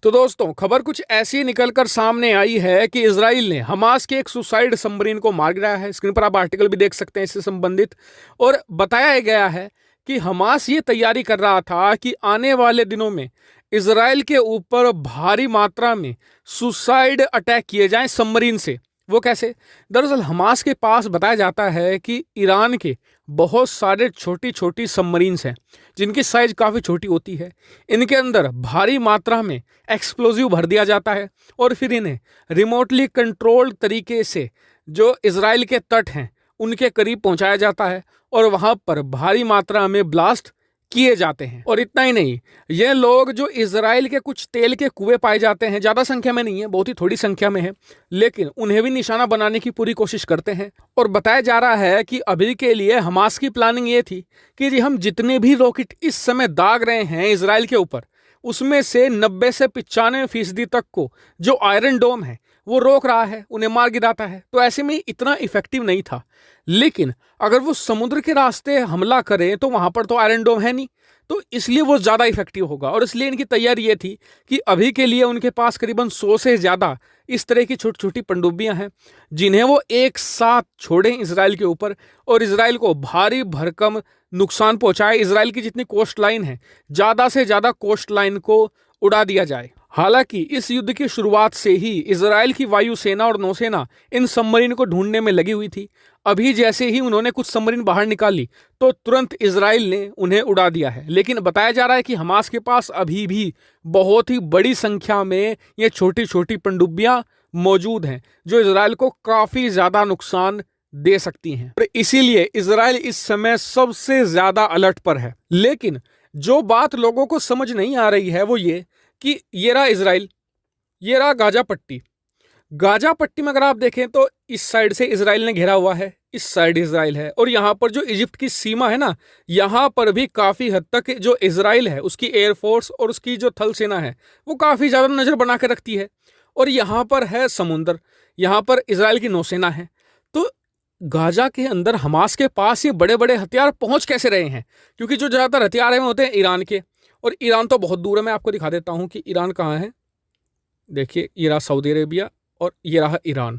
तो दोस्तों, खबर कुछ ऐसी निकलकर सामने आई है कि इजराइल ने हमास के एक सुसाइड सबमरीन को मार गिराया है। स्क्रीन पर आप आर्टिकल भी देख सकते हैं इससे संबंधित। और बताया गया है कि हमास ये तैयारी कर रहा था कि आने वाले दिनों में इजराइल के ऊपर भारी मात्रा में सुसाइड अटैक किए जाएं सबमरीन से। वो कैसे? दरअसल हमास के पास बताया जाता है कि ईरान के बहुत सारे छोटी छोटी सबमरीन्स हैं जिनकी साइज काफ़ी छोटी होती है। इनके अंदर भारी मात्रा में एक्सप्लोजिव भर दिया जाता है और फिर इन्हें रिमोटली कंट्रोल्ड तरीके से जो इजराइल के तट हैं उनके करीब पहुंचाया जाता है और वहां पर भारी मात्रा में ब्लास्ट किए जाते हैं। और इतना ही नहीं, ये लोग जो इजराइल के कुछ तेल के कुएं पाए जाते हैं, ज़्यादा संख्या में नहीं है, बहुत ही थोड़ी संख्या में है, लेकिन उन्हें भी निशाना बनाने की पूरी कोशिश करते हैं। और बताया जा रहा है कि अभी के लिए हमास की प्लानिंग ये थी कि जी हम जितने भी रॉकेट इस समय दाग रहे हैं इजराइल के ऊपर, उसमें से 90 से 95% तक को जो आयरन डोम है वो रोक रहा है, उन्हें मार गिराता है। तो ऐसे में इतना इफेक्टिव नहीं था। लेकिन अगर वो समुद्र के रास्ते हमला करें तो वहां पर तो आयरन डोम है नहीं, तो इसलिए वो ज़्यादा इफेक्टिव होगा। और इसलिए इनकी तैयारी ये थी कि अभी के लिए उनके पास करीबन 100 से ज़्यादा इस तरह की छोटी छोटी पनडुब्बियां हैं जिन्हें वो एक साथ छोड़ें इजराइल के ऊपर और इजराइल को भारी भरकम नुकसान पहुंचाए। इजराइल की जितनी कोस्ट लाइन है, ज़्यादा से ज़्यादा कोस्ट लाइन को उड़ा दिया जाए। हालांकि इस युद्ध की शुरुआत से ही इजराइल की वायुसेना और नौसेना इन सबमरीन को ढूंढने में लगी हुई थी। अभी जैसे ही उन्होंने कुछ सबमरीन बाहर निकाली तो तुरंत इजराइल ने उन्हें उड़ा दिया है। लेकिन बताया जा रहा है कि हमास के पास अभी भी बहुत ही बड़ी संख्या में ये छोटी छोटी पनडुब्बियां मौजूद हैं जो इजराइल को काफ़ी ज़्यादा नुकसान दे सकती हैं। और इसीलिए इजराइल इस समय सबसे ज़्यादा अलर्ट पर है। लेकिन जो बात लोगों को समझ नहीं आ रही है वो ये कि ये रहा इजराइल, ये रहा गाजा पट्टी। गाजा पट्टी में अगर आप देखें तो इस साइड से इजराइल ने घेरा हुआ है, इस साइड इजराइल है, और यहाँ पर जो इजिप्ट की सीमा है ना, यहाँ पर भी काफ़ी हद तक जो इजराइल है उसकी एयरफोर्स और उसकी जो थल सेना है वो काफ़ी ज़्यादा नज़र बना के रखती है। और यहाँ पर है समुंदर, यहाँ पर इजराइल की नौसेना है। तो गाजा के अंदर हमास के पास ये बड़े बड़े हथियार पहुँच कैसे रहे हैं? क्योंकि जो ज़्यादातर हथियार हैं वो होते हैं ईरान के, और ईरान तो बहुत दूर है। मैं आपको दिखा देता हूं कि ईरान कहाँ है। देखिए, ये रहा सऊदी अरेबिया और ये रहा ईरान।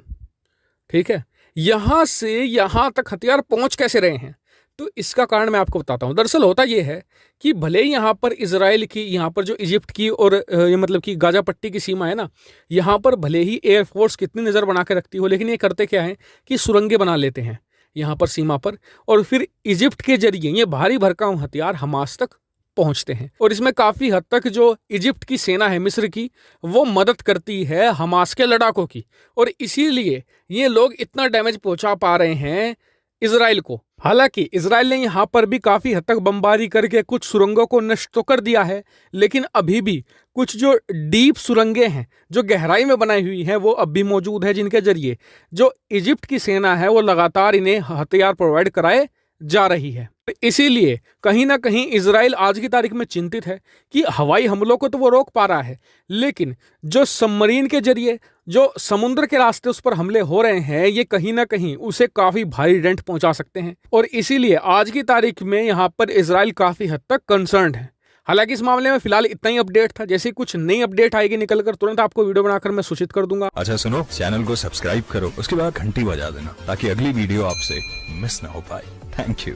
ठीक है, यहां से यहां तक हथियार पहुंच कैसे रहे हैं? तो इसका कारण मैं आपको बताता हूं। दरअसल होता यह है कि भले ही यहां पर इजराइल की, यहां पर जो इजिप्ट की और ये मतलब कि गाजा पट्टी की सीमा है ना, यहां पर भले ही एयरफोर्स कितनी नज़र बना के रखती हो, लेकिन ये करते क्या है कि सुरंगें बना लेते हैं यहाँ पर सीमा पर, और फिर इजिप्ट के जरिए ये भारी भरकम हथियार हमास तक पहुंचते हैं। और इसमें काफ़ी हद तक जो इजिप्ट की सेना है, मिस्र की, वो मदद करती है हमास के लड़ाकों की, और इसीलिए ये लोग इतना डैमेज पहुंचा पा रहे हैं इजराइल को। हालांकि इजराइल ने यहाँ पर भी काफ़ी हद तक बमबारी करके कुछ सुरंगों को नष्ट तो कर दिया है, लेकिन अभी भी कुछ जो डीप सुरंगें हैं जो गहराई में बनाई हुई हैं वो अब भी मौजूद है, जिनके जरिए जो इजिप्ट की सेना है वो लगातार इन्हें हथियार प्रोवाइड कराए जा रही है। इसीलिए कहीं ना कहीं इजराइल आज की तारीख में चिंतित है कि हवाई हमलों को तो वो रोक पा रहा है, लेकिन जो सबमरीन के जरिए जो समुद्र के रास्ते उस पर हमले हो रहे हैं ये कहीं ना कहीं उसे काफ़ी भारी डेंट पहुंचा सकते हैं। और इसीलिए आज की तारीख में यहाँ पर इजराइल काफ़ी हद तक कंसर्न्ड है। हालांकि इस मामले में फिलहाल इतना ही अपडेट था। जैसे कुछ नई अपडेट आएगी निकलकर तुरंत आपको वीडियो बनाकर मैं सूचित कर दूंगा। अच्छा सुनो, चैनल को सब्सक्राइब करो, उसके बाद घंटी बजा देना ताकि अगली वीडियो आपसे मिस ना हो पाए। Thank you.